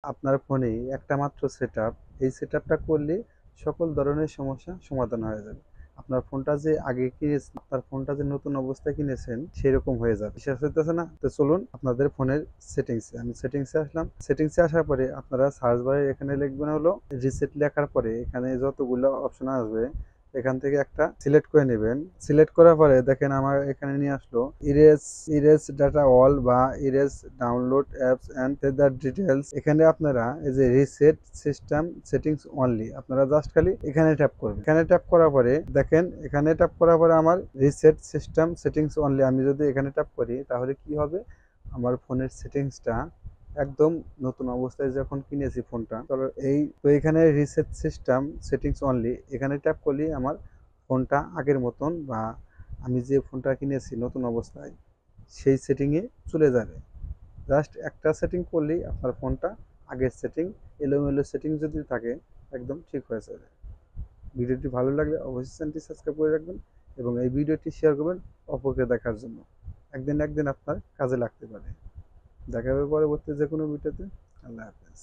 আপনার ফোনে একটা মাত্র সেটআপ, এই সেটআপটা করলে সকল ধরনের সমস্যা সমাধান হয়ে যাবে। আপনার ফোনটা যে আগে কিনেছেন, আপনার ফোনটা যে নতুন অবস্থায় কিনেছেন সেরকম হয়ে যাবে। বিশ্বাস হইতেছে না? তো চলুন আপনাদের ফোনের সেটিংসে, আমি সেটিংসে আসলাম। সেটিংসে আসার পরে আপনারা সার্চ বারে এখানে লিখবেন হলো রিসেট, লেখার পরে এখানে যতগুলো অপশন আসবে এখান থেকে একটা সিলেক্ট করে নেবেন। সিলেক্ট করার পরে দেখেন আমার এখানে নিয়ে আসলো ইরেজ ইরেজ ডাটা অল বা erase download apps and feather details. এখানে আপনারা এই যে রিসেট সিস্টেম সেটিংস অনলি, আপনারা জাস্ট খালি এখানে ট্যাপ করবেন। এখানে ট্যাপ করার পরে দেখেন, এখানে ট্যাপ করার পরে আমার রিসেট সিস্টেম সেটিংস অনলি, আমি যদি এখানে ট্যাপ করি তাহলে কি হবে, আমার ফোনের সেটিংসটা একদম নতুন অবস্থায় যখন কিনেছি ফোনটা, তো এখানে রিসেট সিস্টেম সেটিংস অনলি এখানে ট্যাপ করলে আমার ফোনটা আগের মতন বা আমি যে ফোনটা কিনেছি নতুন অবস্থায় সেই সেটিংয়ে চলে যাবে। জাস্ট একটা সেটিং করলেই আপনার ফোনটা আগের সেটিং, এলোমেলো সেটিং যদি থাকে একদম ঠিক হয়ে যাবে। ভিডিওটি ভালো লাগলে অবশ্যই চ্যানেলটি সাবস্ক্রাইব করে রাখবেন এবং এই ভিডিওটি শেয়ার করবেন অপরকে দেখার জন্য। একদিন একদিন আপনার কাজে লাগতে পারে। দেখা হবে পরবর্তী যে কোনো ভিডিওতে। আল্লাহ হাফেজ।